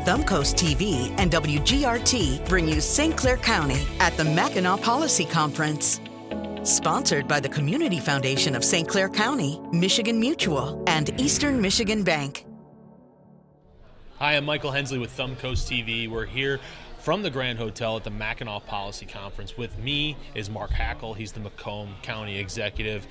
Thumbcoast TV and WGRT bring you St. Clair County at the Mackinac Policy Conference. Sponsored by the Community Foundation of St. Clair County, Michigan Mutual, and Eastern Michigan Bank. Hi, I'm Michael Hensley with Thumbcoast TV. We're here from the Grand Hotel at the Mackinac Policy Conference. With me is Mark Hackel. He's the Macomb County Executive.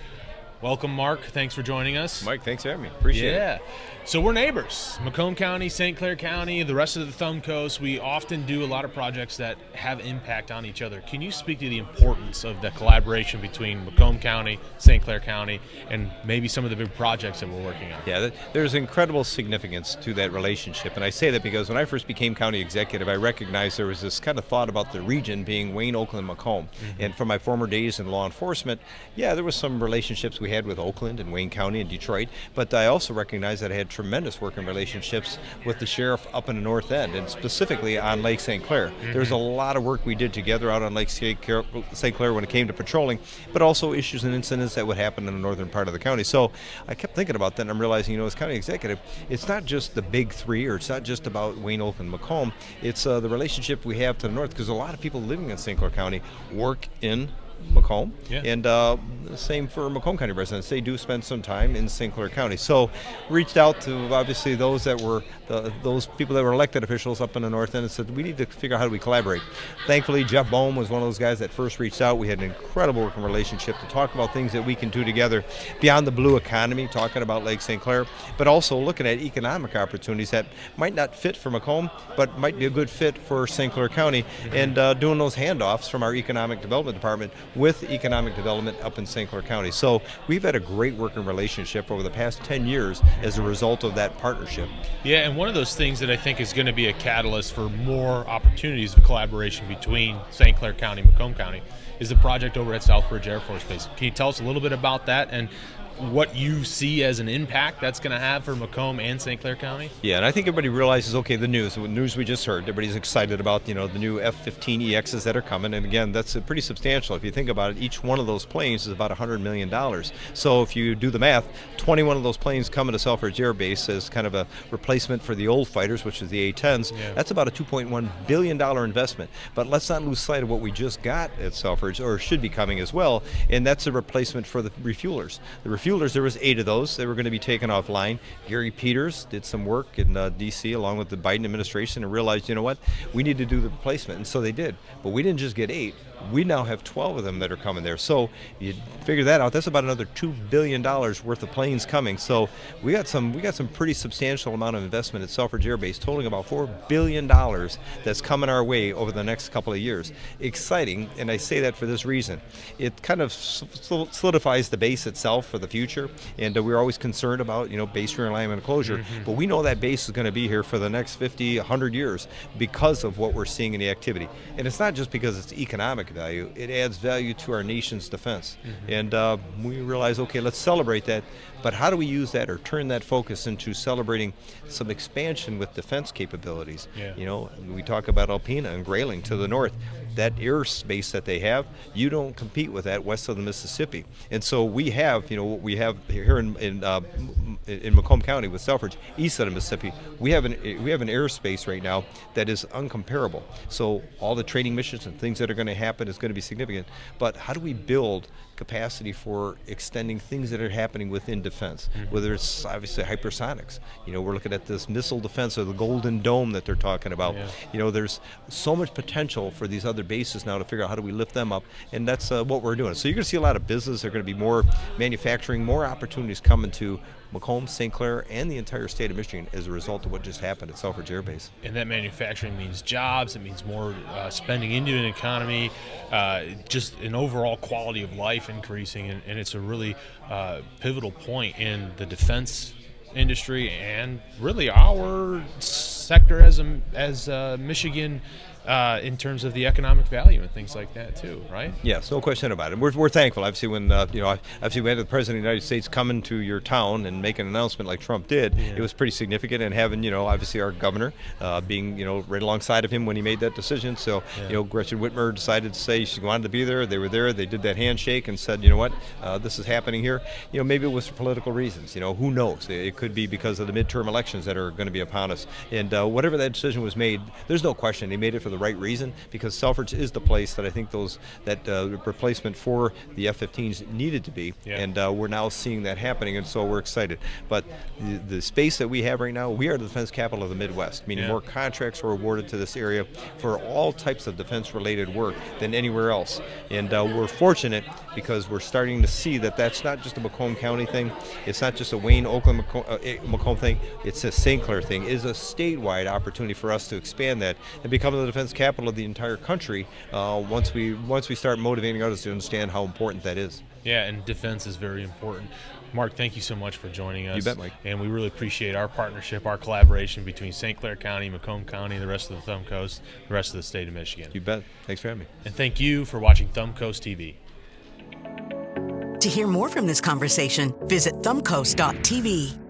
Welcome, Mark. Thanks for joining us. Mike, thanks for having me. Appreciate it. Yeah. So we're neighbors. Macomb County, St. Clair County, the rest of the Thumb Coast. We often do a lot of projects that have impact on each other. Can you speak to the importance of the collaboration between Macomb County, St. Clair County, and maybe some of the big projects that we're working on? Yeah, there's incredible significance to that relationship. And I say that because when I first became county executive, I recognized there was this kind of thought about the region being Wayne, Oakland, Macomb. Mm-hmm. And from my former days in law enforcement, yeah, there was some relationships we had with Oakland and Wayne County and Detroit. But I also recognized that I had tremendous working relationships with the sheriff up in the north end, and specifically on Lake St. Clair. Mm-hmm. There's a lot of work we did together out on Lake St. Clair when it came to patrolling, but also issues and incidents that would happen in the northern part of the county. So I kept thinking about that, and I'm realizing, as county executive, it's not just the big three, or it's not just about Wayne, Oakland, Macomb. It's the relationship we have to the north, because a lot of people living in St. Clair County work in Macomb, yeah. And same for Macomb County residents. They do spend some time in St. Clair County. So reached out to obviously those that were those people that were elected officials up in the north end and said, we need to figure out how do we collaborate. Thankfully, Jeff Boehm was one of those guys that first reached out. We had an incredible working relationship to talk about things that we can do together beyond the blue economy, talking about Lake St. Clair, but also looking at economic opportunities that might not fit for Macomb, but might be a good fit for St. Clair County, and doing those handoffs from our economic development department with economic development up in St. Clair County. So we've had a great working relationship over the past 10 years as a result of that partnership. Yeah, and one of those things that I think is going to be a catalyst for more opportunities of collaboration between St. Clair County and Macomb County is the project over at Selfridge Air Force Base. Can you tell us a little bit about that and what you see as an impact that's going to have for Macomb and St. Clair County? Yeah, and I think everybody realizes, okay, the news we just heard, everybody's excited about, the new F-15EXs that are coming, and again, that's pretty substantial. If you think about it, each one of those planes is about $100 million. So if you do the math, 21 of those planes coming to Selfridge Air Base as kind of a replacement for the old fighters, which is the A-10s. Yeah. That's about a $2.1 billion investment. But let's not lose sight of what we just got at Selfridge, or should be coming as well, and that's a replacement for the refuelers. The refuelers, there was 8 of those. They were going to be taken offline. Gary Peters did some work in D.C. along with the Biden administration and realized, what, we need to do the replacement, and so they did. But we didn't just get 8. We now have 12 of them that are coming there. So you figure that out. That's about another $2 billion worth of planes coming. So we got some pretty substantial amount of investment at Selfridge Air Base, totaling about $4 billion that's coming our way over the next couple of years. Exciting, and I say that for this reason. It kind of solidifies the base itself for the future, and we're always concerned about, base realignment and closure, but we know that base is going to be here for the next 50, 100 years because of what we're seeing in the activity. And it's not just because it's economic value, it adds value to our nation's defense. And we realize, okay, let's celebrate that, but how do we use that or turn that focus into celebrating some expansion with defense capabilities? Yeah. We talk about Alpena and Grayling to the north. That airspace that they have, you don't compete with that west of the Mississippi. And so we have, what we have here in Macomb County with Selfridge, east of the Mississippi, we have an airspace right now that is uncomparable. So all the training missions and things that are going to happen is going to be significant. But how do we build capacity for extending things that are happening within defense, whether it's obviously hypersonics. We're looking at this missile defense or the Golden Dome that they're talking about. Yeah. There's so much potential for these other bases now to figure out how do we lift them up, and that's what we're doing. So you're going to see a lot of business. There's going to be more manufacturing, more opportunities coming to Macomb, St. Clair, and the entire state of Michigan as a result of what just happened at Selfridge Air Base. And that manufacturing means jobs, it means more spending into an economy, just an overall quality of life increasing, and it's a really pivotal point in the defense industry and really our sector as Michigan in terms of the economic value and things like that too, right? Yes, no question about it. We're thankful. Obviously, when obviously we had the President of the United States coming to your town and make an announcement like Trump did, it was pretty significant. And having obviously our governor being right alongside of him when he made that decision. So Gretchen Whitmer decided to say she wanted to be there. They were there. They did that handshake and said, what, this is happening here. Maybe it was for political reasons. Who knows? It could be because of the midterm elections that are going to be upon us. And whatever that decision was made, there's no question they made it for the right reason, because Selfridge is the place that I think that replacement for the F-15s needed to be, and we're now seeing that happening, and so we're excited. But the space that we have right now, we are the defense capital of the Midwest, meaning more contracts are awarded to this area for all types of defense-related work than anywhere else. And we're fortunate because we're starting to see that that's not just a Macomb County thing, it's not just a Wayne, Oakland, Macomb thing, it's a St. Clair thing. It is a statewide opportunity for us to expand that and become the defense capital of the entire country once we start motivating others to understand how important that is. Yeah, and defense is very important. Mark, thank you so much for joining us. You bet, Mike. And we really appreciate our partnership, our collaboration between St. Clair County, Macomb County, the rest of the Thumb Coast, the rest of the state of Michigan. You bet. Thanks for having me. And thank you for watching Thumb Coast TV. To hear more from this conversation, visit thumbcoast.tv.